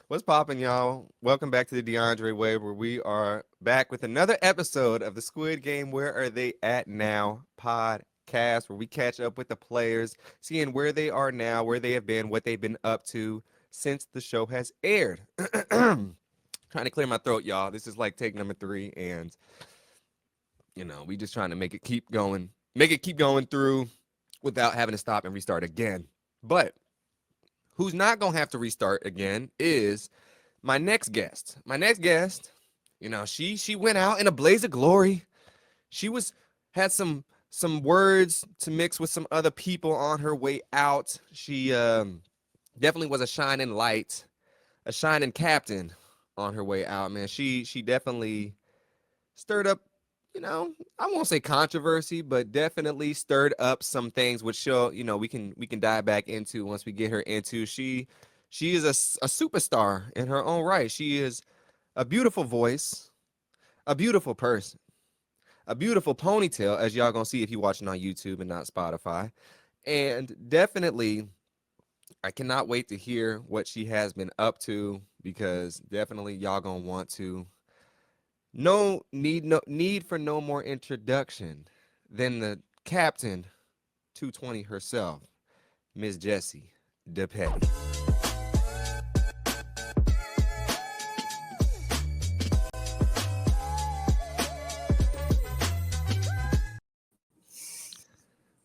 What's poppin', y'all? Welcome back to the DeAndre Way, where we are back with another episode of the Squid Game. Where are they at now? Podcast, where we catch up with the players, seeing where they are now, where they have been, what they've been up to since the show has aired. Trying to clear my throat, y'all. This is like take number 3, and we just trying to make it keep going through without having to stop and restart again. But who's not gonna have to restart again is my next guest. My next guest, she went out in a blaze of glory. She had some words to mix with some other people on her way out. She definitely was a shining light, a shining captain on her way out, man. She definitely stirred up, I won't say controversy, but definitely stirred up some things which we can dive back into once we get her into. She is a superstar in her own right. She is a beautiful voice, a beautiful person, a beautiful ponytail, as y'all gonna see if you're watching on YouTube and not Spotify. And definitely, I cannot wait to hear what she has been up to, because definitely y'all gonna want to. No need for no more introduction than the captain 220 herself, Miss Jessi Dipette.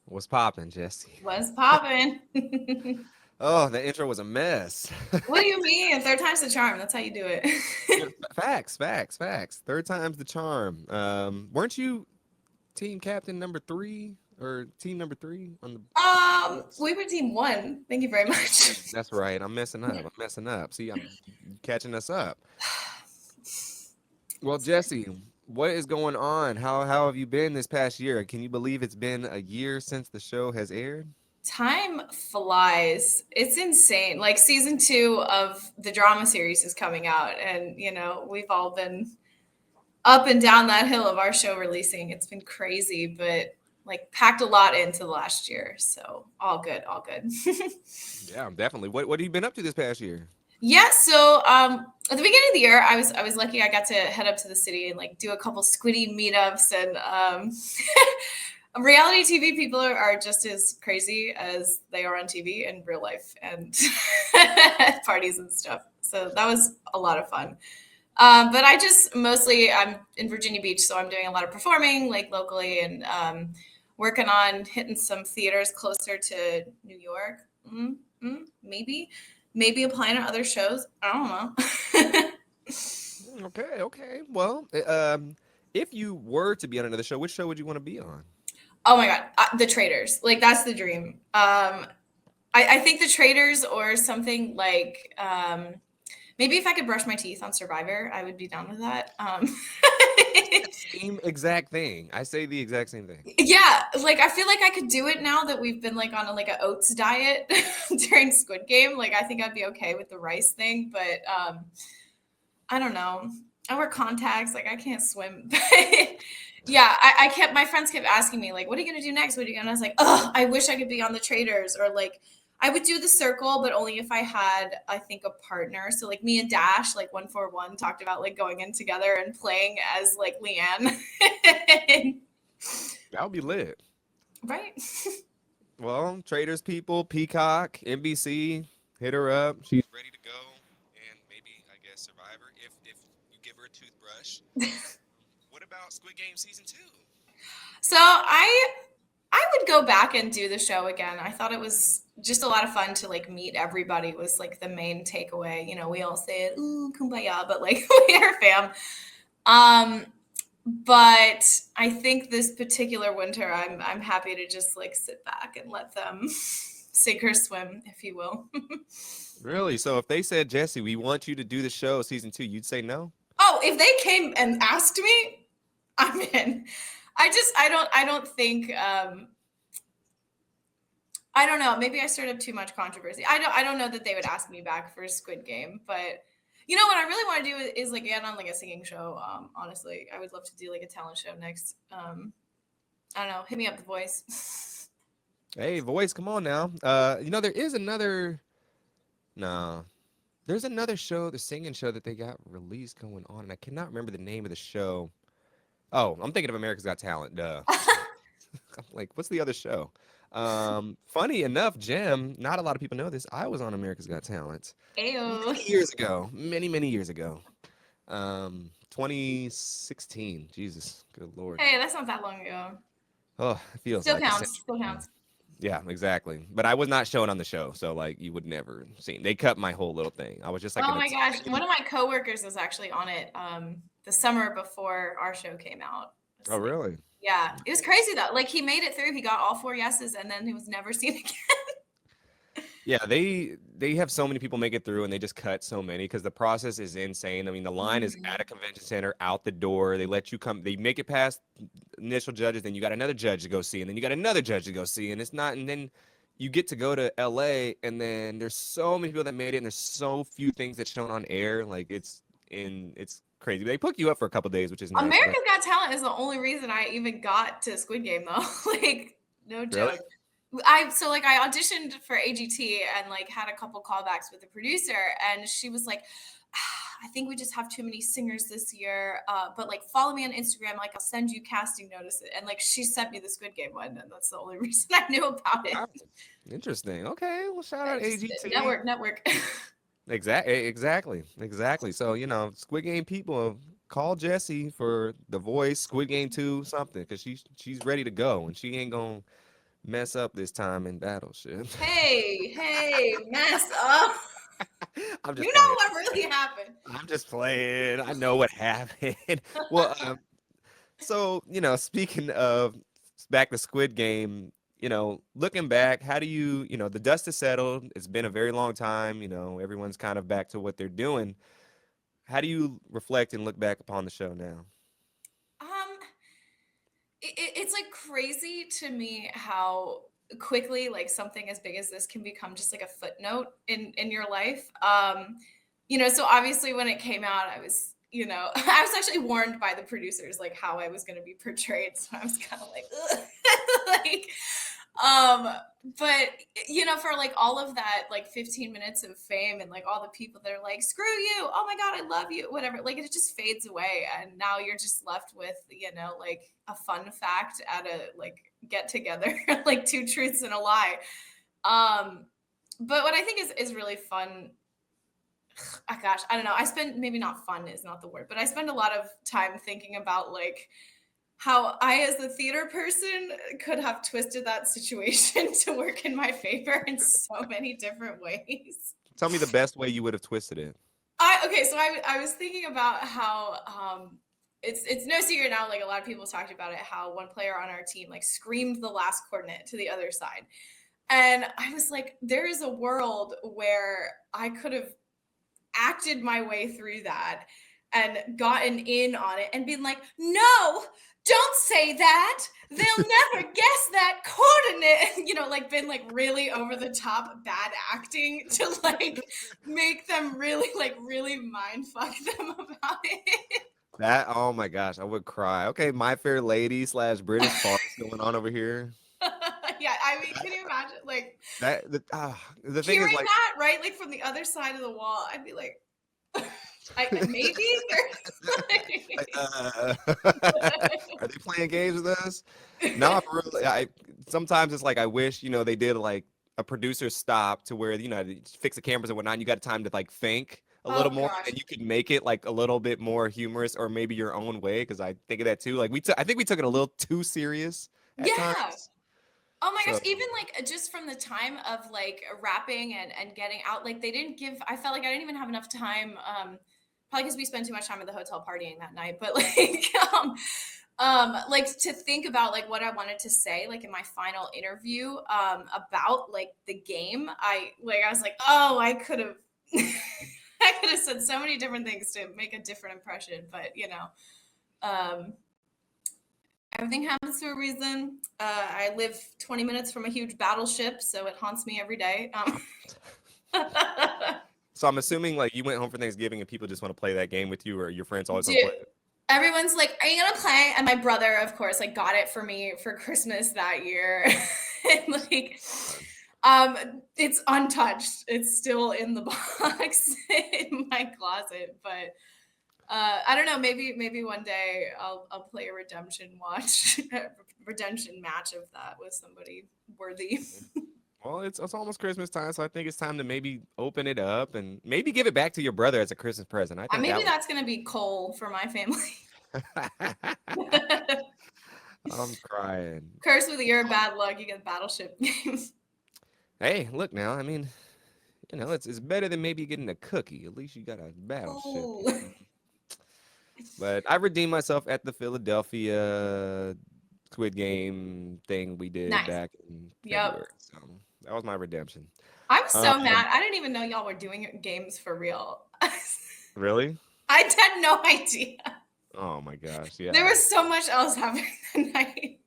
What's poppin', Jessi? What's poppin'? Oh, the intro was a mess. What do you mean? Third time's the charm. That's how you do it. Yeah, facts. Third time's the charm. Weren't you team captain number 3 or team number 3 on the? We were team one. Thank you very much. That's right. I'm messing up. See, I'm catching us up. Well, Jessi, what is going on? How have you been this past year? Can you believe it's been a year since the show has aired? Time flies. It's insane. Like season 2 of the drama series is coming out, and we've all been up and down that hill of our show releasing. It's been crazy, but like packed a lot into the last year. So all good, all good. Yeah, definitely. What have you been up to this past year? Yeah, so at the beginning of the year, I was lucky. I got to head up to the city and like do a couple squiddy meetups, and reality TV people are just as crazy as they are on TV in real life, and parties and stuff. So that was a lot of fun. But I just mostly I'm in Virginia Beach, so I'm doing a lot of performing like locally, and working on hitting some theaters closer to New York. Maybe applying to other shows. I don't know. Okay. Well, if you were to be on another show, which show would you want to be on? Oh my god, the Traders. Like that's the dream. I think the Traders or something like maybe if I could brush my teeth on Survivor, I would be down with that. Same exact thing. I say the exact same thing. Yeah, like I feel like I could do it now that we've been like on a oats diet during Squid Game. Like I think I'd be okay with the rice thing, but I don't know. I wear contacts, like I can't swim. Yeah, I kept my friends kept asking me like, "What are you gonna do next? What are you gonna?" I was like, "Oh, I wish I could be on the Traders," or like I would do the circle, but only if I had, I think, a partner. So like me and Dash, like 141, talked about like going in together and playing as like Leanne. That would be lit. Right? Well, Traders people, Peacock, NBC, hit her up. She's ready to go, and maybe I guess Survivor if you give her a toothbrush. What about Squid Game season 2? So I would go back and do the show again. I thought it was just a lot of fun to like meet everybody was like the main takeaway. We all say it, ooh, kumbaya, but like we are fam. Um, but I think this particular winter, I'm happy to just like sit back and let them sink or swim, if you will. Really? So if they said, Jessi, we want you to do the show season 2, you'd say no? Oh, if they came and asked me, I'm in. I don't think I don't know. Maybe I stirred up too much controversy. I don't know that they would ask me back for Squid Game, but what I really want to do is like get on like a singing show. Honestly, I would love to do like a talent show next. I don't know. Hit me up, The Voice. Hey, voice, come on now. There is another. No. There's another show, the singing show that they got released going on, and I cannot remember the name of the show. Oh, I'm thinking of America's Got Talent. Duh. I'm like, what's the other show? Funny enough, Jim, not a lot of people know this. I was on America's Got Talent Ayo. many years ago. Many years ago. 2016. Jesus, good Lord. Hey, that's not that long ago. Oh, it feels Still like a counts. century Still ago. counts. Yeah, exactly. But I was not shown on the show, so like you would never seen. They cut my whole little thing. I was just like Oh in a my gosh. One tiny. of my coworkers was actually on it the summer before our show came out. It's Oh, like, really? yeah, it was crazy though. Like he made it through. He got all 4 yeses and then he was never seen again. Yeah, they have so many people make it through, and they just cut so many because the process is insane. I mean, the line is at Mhm. a convention center, out the door. They let you come. They make it past initial judges, then you got another judge to go see, and then you got another judge to go see, and it's not. And then you get to go to LA, and then there's so many people that made it, and there's so few things that's shown on air. Like it's crazy. They put you up for a couple days, which is nice. But America's Got Talent is the only reason I even got to Squid Game though. Like, no really, joke. I auditioned for AGT and like had a couple callbacks with the producer, and she was like, I think we just have too many singers this year. But like follow me on Instagram, like I'll send you casting notices. And like she sent me the Squid Game one, and that's the only reason I knew about it. wow, interesting. Okay, well, shout out Just AGT. network. Exactly. So, Squid Game people call Jessi for the voice, Squid Game 2, something, because she's ready to go and she ain't gonna mess up this time in battleship. Hey, mess up. I'm just You know playing. what really happened. I'm just playing. I know what happened. Well, so, speaking of back to Squid Game, looking back, how do the dust has settled. It's been a very long time. Everyone's kind of back to what they're doing. How do you reflect and look back upon the show now? Um, it's like crazy to me how quickly like something as big as this can become just like a footnote in your life. So obviously when it came out, I was I was actually warned by the producers like how I was going to be portrayed, so I was kind of like ugh. like um but for like all of that like 15 minutes of fame and like all the people that are like screw you, oh my god I love you, whatever, like it just fades away and now you're just left with like a fun fact at a like get together like two truths and a lie. But what I think is really fun, oh gosh, I don't know, I spend, maybe not fun is not the word, but I spend a lot of time thinking about like how I, as the theater person, could have twisted that situation to work in my favor in so many different ways. Tell me the best way you would have twisted it. I was thinking about how it's no secret now, like a lot of people talked about it, how one player on our team like screamed the last coordinate to the other side. And I was like, there is a world where I could have acted my way through that and gotten in on it and been like, no, don't say that. They'll never guess that coordinate. Like been like really over the top bad acting to like make them really mind fuck them about it. Oh my gosh, I would cry. Okay, My Fair Lady / British farce going on over here. Yeah, I mean, can you imagine like The thing is hearing like, that, right? Like from the other side of the wall, I'd be like, maybe like, are they playing games with us? No, for real. I sometimes it's like I wish they did like a producer stop to where they fix the cameras and whatnot. And you got time to like think a little oh more, gosh. and you could make it like a little bit more humorous or maybe your own way. Because I think of that too. Like I think we took it a little too serious at Yeah. times. Oh my So gosh, even like just from the time of like rapping and getting out, like they didn't give, I felt like I didn't even have enough time, probably because we spent too much time at the hotel partying that night, but like to think about like what I wanted to say, like in my final interview, about like the game. I was like, oh, I could have, I could have said so many different things to make a different impression, but um, everything happens for a reason. I live 20 minutes from a huge battleship, so it haunts me every day. so I'm assuming like you went home for Thanksgiving and people just want to play that game with you, or your friends always want to Dude, play it. everyone's like, "Are you gonna play?" And my brother, of course, like got it for me for Christmas that year. And like, Um, it's untouched. It's still in the box in my closet, but I don't know. Maybe one day I'll play a redemption watch, redemption match of that with somebody worthy. Well, it's almost Christmas time, so I think it's time to maybe open it up and maybe give it back to your brother as a Christmas present. I think Maybe that would. that's gonna be Cole for my family. I'm crying. Curse with your bad luck. You get Battleship games. Hey, look now. I mean, it's better than maybe getting a cookie. At least you got a battleship. Ooh. But I redeemed myself at the Philadelphia Squid Game thing we did Nice. back in Yep. February. So that was my redemption. I was so Um, mad. I didn't even know y'all were doing games for real. really? I had no idea. Oh my gosh, There yeah. was so much else happening that night.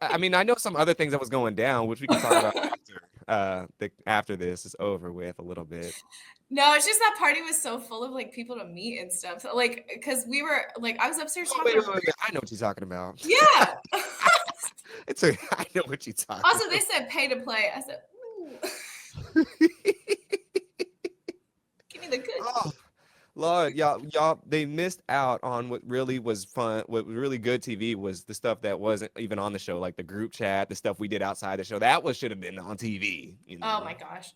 I mean, I know some other things that was going down, which we can talk about after this is over with a little bit. No, it's just that party was so full of like people to meet and stuff. So, like, because we were like, I was upstairs Oh, talking to. wait. I know what you're talking about. Yeah. I know what you're talking Also, they said pay to play. I said, ooh, about. give me the good. Oh, Lord, they missed out on what really was fun. What was really good TV was the stuff that wasn't even on the show, like the group chat, the stuff we did outside the show. That was should have been on TV, Oh my gosh.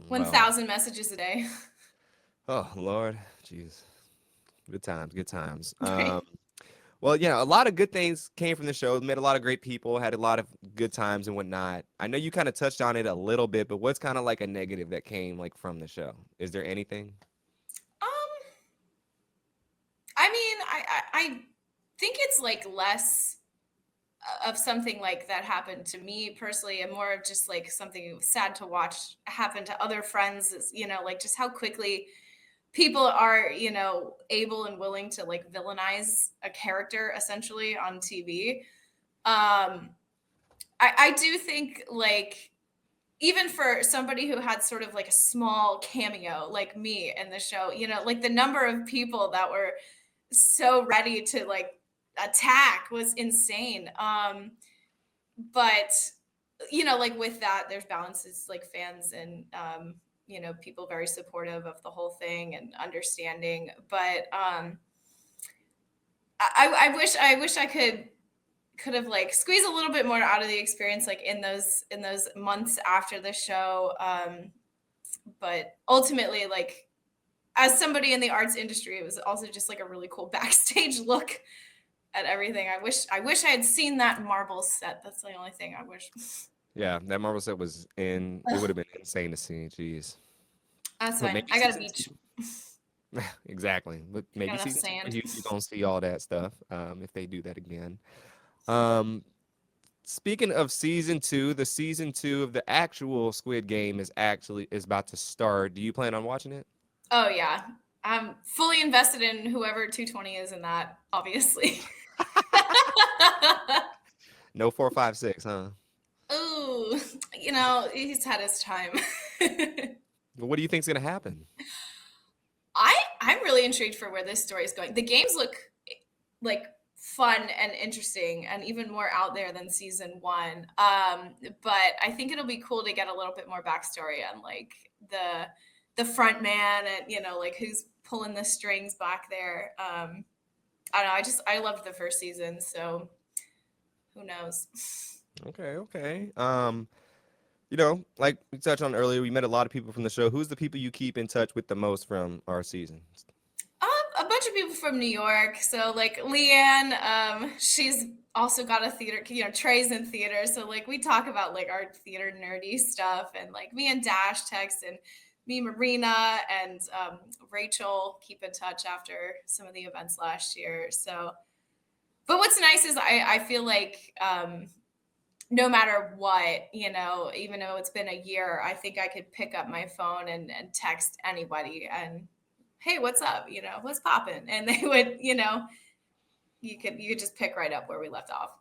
Well, 1,000 messages a day. oh Lord, jeez, good times, good times. Right. Well, yeah, a lot of good things came from the show. Met a lot of great people, had a lot of good times and whatnot. I know you kind of touched on it a little bit, but what's kind of like a negative that came like from the show? Is there anything? Um, I mean, I think it's like less of something like that happened to me personally, and more of just like something sad to watch happen to other friends. Is, like just how quickly people are, able and willing to like villainize a character essentially on TV. I do think like even for somebody who had sort of like a small cameo like me in the show, like the number of people that were so ready to like attack was insane. But like with that, there's balances like fans and people very supportive of the whole thing and understanding. But I wish I could have like squeezed a little bit more out of the experience like in those months after the show. But ultimately, like as somebody in the arts industry, it was also just like a really cool backstage look at everything. I wish I had seen that marble set. That's the only thing I wish. Yeah, that Marvel set was in. It would have been insane to see. Jeez, That's but fine. maybe I got a season beach. two. Exactly, but I got maybe enough season two, sand. you gonna see all that stuff. If they do that again. Um, Speaking of season two, the season two of the actual Squid Game is about to start. Do you plan on watching it? Oh yeah. I'm fully invested in whoever 220 is in that, obviously. No 456, huh? Ooh, he's had his time. Well, what do you think's gonna happen? I'm really intrigued for where this story is going. The games look like fun and interesting and even more out there than season one. But I think it'll be cool to get a little bit more backstory on like the front man and like who's pulling the strings back there. I don't know. I loved the first season, so who knows? Okay, okay. Like we touched on earlier, we met a lot of people from the show. Who's the people you keep in touch with the most from our season? A bunch of people from New York. So like Leanne, she's also got a theater, Trey's in theater. So like we talk about like our theater nerdy stuff and like me and Dash text and me, Marina and Rachel keep in touch after some of the events last year. So, but what's nice is I feel like no matter what, even though it's been a year, I think I could pick up my phone and text anybody and hey, what's up? What's popping? And they would, you could just pick right up where we left off.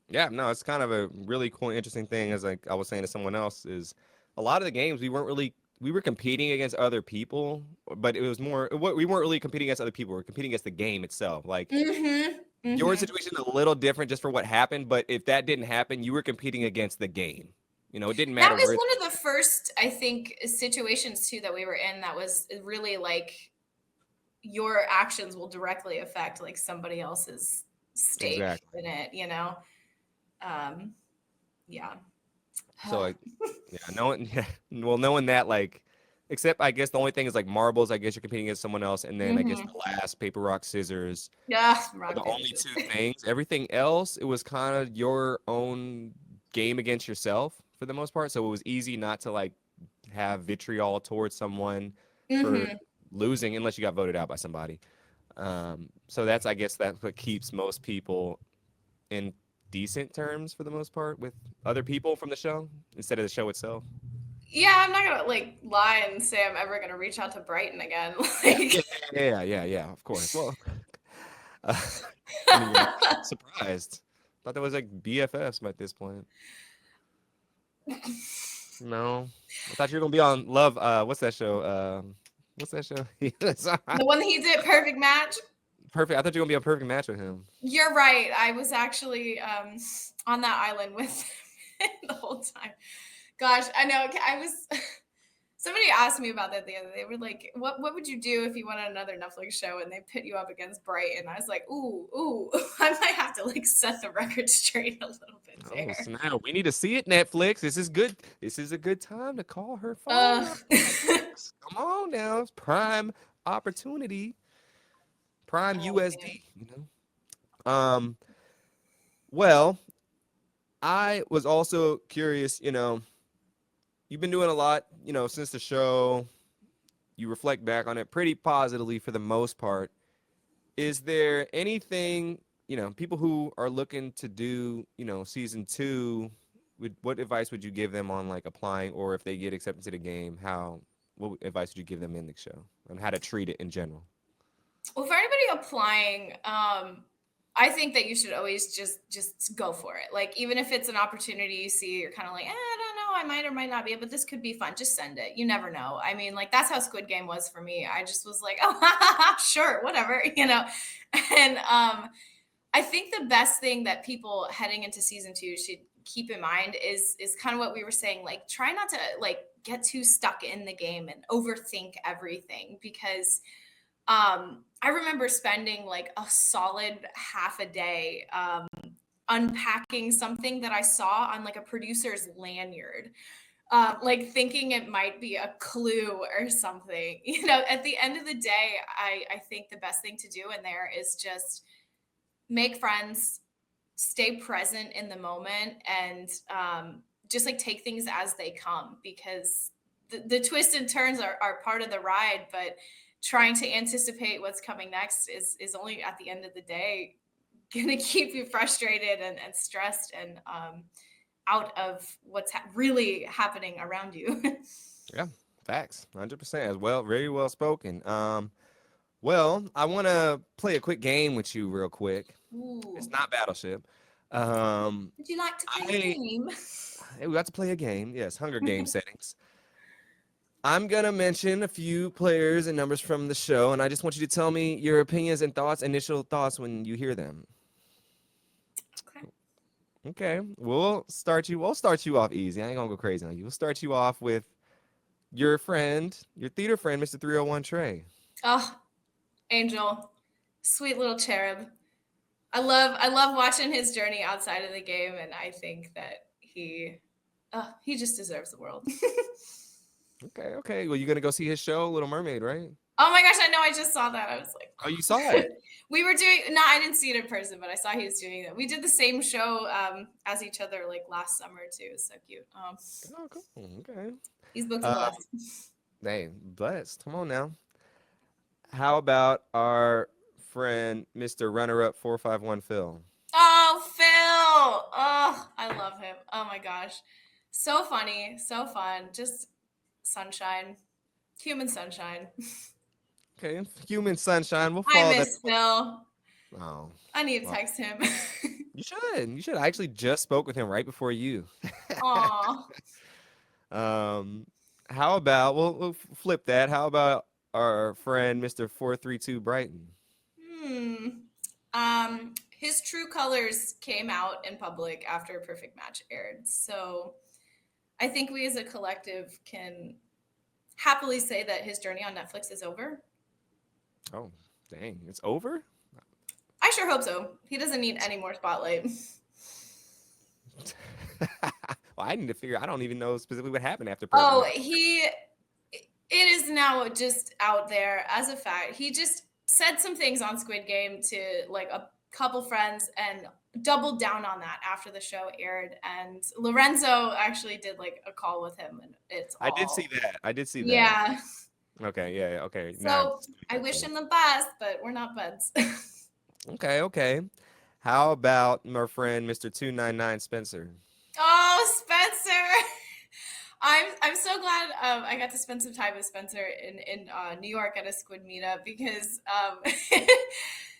Yeah, no, it's kind of a really cool, interesting thing. As like I was saying to someone else, is a lot of the games we were competing against other people, but it was more what we weren't really competing against other people. We were competing against the game itself. Like Mm-hmm. your Mm-hmm. situation a little different just for what happened, but if that didn't happen, you were competing against the game. It didn't That matter was where. one of the first, I think, situations too that we were in that was really like your actions will directly affect like somebody else's stake Exactly. in it, you know? Um, yeah. So like, yeah, knowing yeah, well, knowing that like, except I guess the only thing is like marbles. I guess you're competing against someone else, and then I guess Mm-hmm. the last paper rock scissors Yeah, are rock, the paper, only scissors. two things. Everything else, it was kind of your own game against yourself for the most part. So it was easy not to like have vitriol towards someone for Mm-hmm. losing unless you got voted out by somebody. So that's I guess that's what keeps most people in decent terms for the most part with other people from the show instead of the show itself. Yeah, I'm not gonna like lie and say I'm ever gonna reach out to Brighton again. Yeah, Like, yeah, yeah, yeah, yeah. Of course. Well, uh, I mean, I'm surprised. Thought that was like BFFs by this point. No, I thought you were gonna be on Love. What's that show? What's that show? He was on- the one that he did, perfect match. Perfect. I thought you were gonna be a perfect match with him. You're right. I was actually on that island with him the whole time. Gosh, I know. I was. Somebody asked me about that the other day. They were like, "What would you do if you went on another Netflix show and they pit you up against Brighton?" I was like, "Ooh, ooh, I might have to like set the record straight a little bit Oh there." snap! We need to see it. Netflix. This is good. This is a good time to call her phone Uh, up. Netflix. Come on now. It's prime opportunity. Prime oh man. USD. Well, I was also curious. You've been doing a lot. Since the show. You reflect back on it pretty positively for the most part. Is there anything, people who are looking to do, season two, what advice would you give them on like applying, or if they get accepted to the game, what advice would you give them in the show on how to treat it in general? Well, for anybody applying, I think that you should always just go for it. Like even if it's an opportunity you see, you're kind of like, I don't know, I might or might not be, but this could be fun. Just send it. You never know. I mean, like that's how Squid Game was for me. I just was like, oh, sure, whatever, you know. And I think the best thing that people heading into season two should keep in mind is kind of what we were saying. Like, try not to like get too stuck in the game and overthink everything because I remember spending like a solid half a day unpacking something that I saw on like a producer's lanyard, like thinking it might be a clue or something. You know, at the end of the day, I think the best thing to do in there is just make friends, stay present in the moment, and just like take things as they come because the twists and turns are part of the ride, but trying to anticipate what's coming next is only at the end of the day gonna keep you frustrated and stressed and out of what's really happening around you. Yeah, facts, 100% as well. Very well spoken. Well, I want to play a quick game with you real quick. It's Ooh, not Battleship. Um, would you like to play a I game? Hey, we got to play a game. Yes, Hunger Game settings. I'm gonna mention a few players and numbers from the show, and I just want you to tell me your opinions and thoughts, initial thoughts when you hear them. Okay. Okay, we'll start you off easy. I ain't gonna go crazy on you. We'll start you off with your friend, your theater friend, Mr. 301 Trey. Oh, Angel, sweet little cherub. I love watching his journey outside of the game, and I think that he just deserves the world. Okay, okay. Well, you gonna go see his show, Little Mermaid, right? Oh my gosh, I know, I just saw that. I was Oh, you saw it. like, we were doing. No, I didn't see it in person, but I saw he was doing it. We did the same show as each other like last summer too. It was so cute. Oh, cool. Okay. He's booked and Uh, blessed. hey, blessed. Come on now. How about our friend, Mr. Runner Up 451 Phil? Oh, Phil. Oh, I love him. Oh my gosh, so funny, so fun, just sunshine, human sunshine. Okay, Human Sunshine. We'll I follow that. miss Phil. Oh, I need to well, text him. you should. You should. I actually just spoke with him right before you. Aw. um, how about we'll flip that. How about our friend, Mr. 432 Brighton? Hmm. His true colors came out in public after Perfect Match aired. So I think we as a collective can happily say that his journey on Netflix is over. Oh, dang, it's over? I sure hope so. He doesn't need any more spotlight. Well, I need to figure. I don't even know specifically what happened after Oh, it is now just out there as a fact. He just said some things on Squid Game to like a couple friends and doubled down on that after the show aired. And Lorenzo actually did like a call with him, and it's I did see all, that. I did see that. yeah. Okay, yeah, yeah, okay. Now, So I wish him the best, but we're not buds. okay, okay. How about my friend Mr. 299 Spencer? Oh, Spencer. I'm so glad I got to spend some time with Spencer in New York at a Squid meetup because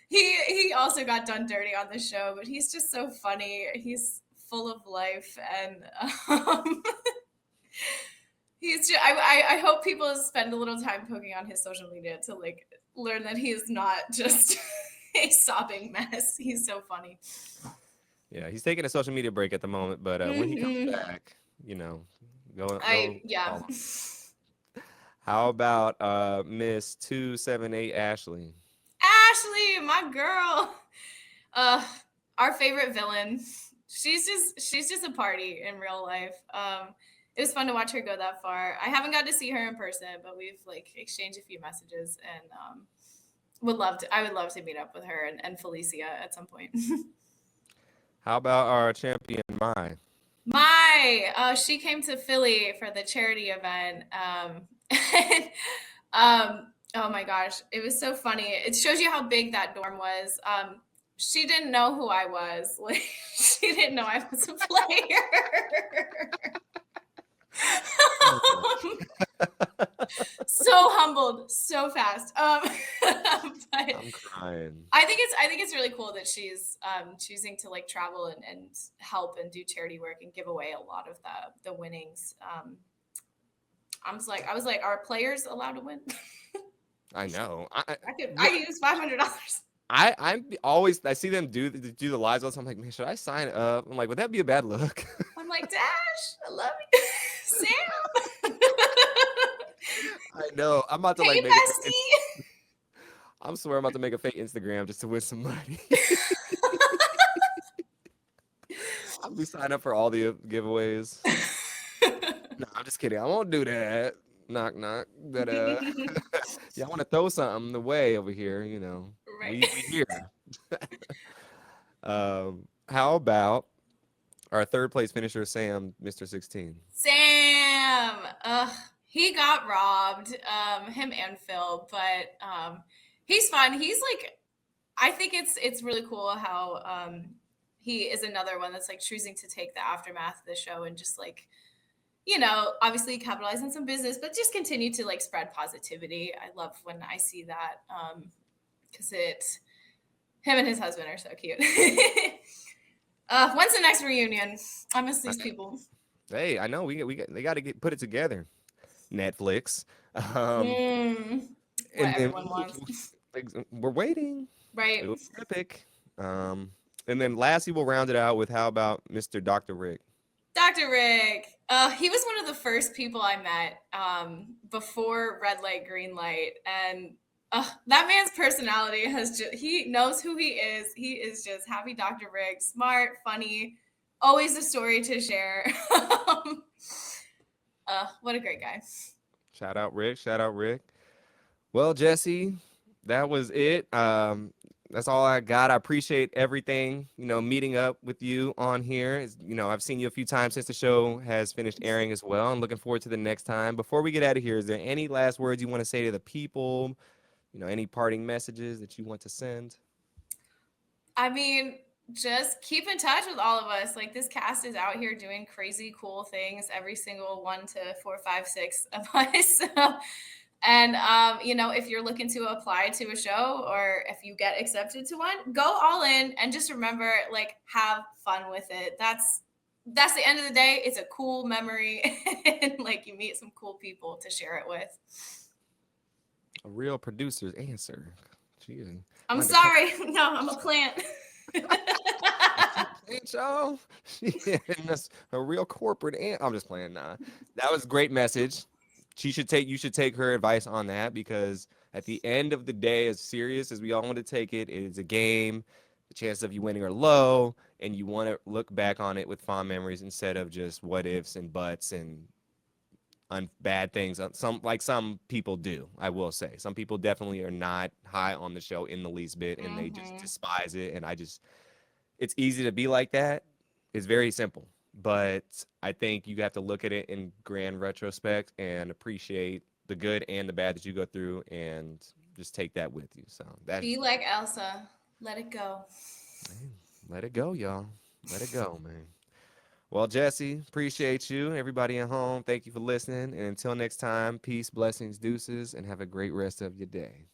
he also got done dirty on the show, but he's just so funny. He's full of life, and um, he's just, I hope people spend a little time poking on his social media to like learn that he is not just a sobbing mess. He's so funny. Yeah, he's taking a social media break at the moment, but when he comes Hmm. back, go Yeah. follow him. How about Miss 278 Ashley? Ashley, my girl. Uh, our favorite villain. She's just a party in real life. It was fun to watch her go that far. I haven't got to see her in person, but we've like exchanged a few messages, and I would love to meet up with her and Felicia at some point. How about our champion Mai? She came to Philly for the charity event. Oh my gosh, it was so funny. It shows you how big that dorm was. She didn't know who I was. Like, she didn't know I was a player. So humbled, so fast. But I'm crying. I think it's really cool that she's choosing to like travel and help and do charity work and give away a lot of the winnings. I was like, are players allowed to win? I know. I use $500. I'm always I see them do the lives all the time. I'm like, man, should I sign up? I'm like, would that be a bad look? I'm like, Dash, I love you, Sam. I know. I'm about to Hey, like make a bestie. I'm swear I'm about to make a fake Instagram just to win some money. I'll be signing up for all the giveaways. No, I'm just kidding. I won't do that. Knock knock. But yeah, I want to throw something the way over here, Right. We here. How about our third place finisher, Sam, Mr. 16? Sam. He got robbed. Him and Phil, but he's fun. He's like, I think it's really cool how he is another one that's like choosing to take the aftermath of the show and just like, obviously capitalize on some business, but just continue to like spread positivity. I love when I see that because him and his husband are so cute. When's the next reunion? I miss these people. Hey, I know they got to put it together. Netflix. Um, What and everyone wants. we're waiting. Right. It was epic. And then lastly, we'll round it out with how about Mr. Dr. Rick? Dr. Rick. He was one of the first people I met before Red Light, Green Light. And that man's personality he knows who he is. He is just happy Dr. Rick, smart, funny, always a story to share. What a great guy. Shout out Rick. Shout out Rick. Well, Jessi, that was it. That's all I got. I appreciate everything, meeting up with you on here. I've seen you a few times since the show has finished airing as well. I'm looking forward to the next time. Before we get out of here, is there any last words you want to say to the people? Any parting messages that you want to send? I mean, just keep in touch with all of us. Like, this cast is out here doing crazy cool things, every single 1 to 4, 5, 6 of us. And if you're looking to apply to a show or if you get accepted to one, go all in and just remember, like, have fun with it. That's the end of the day. It's a cool memory and like you meet some cool people to share it with. A real producer's answer. Jeez. I'm sorry. No, I'm a plant. Ain't y'all? Yeah, and that's a real corporate. I'm just playing. Nah, that was a great message. You should take her advice on that because at the end of the day, as serious as we all want to take it, it is a game. The chances of you winning are low, and you want to look back on it with fond memories instead of just what ifs and buts and bad things. Some people do. I will say some people definitely are not high on the show in the least bit, and they just Mm-hmm. despise it. And it's easy to be like that. It's very simple, but I think you have to look at it in grand retrospect and appreciate the good and the bad that you go through, and just take that with you. So that's Be like Elsa. Let it go. man, let it go, y'all. Let it go, man. Well, Jesse, appreciate you. Everybody at home, thank you for listening. And until next time, peace, blessings, deuces, and have a great rest of your day.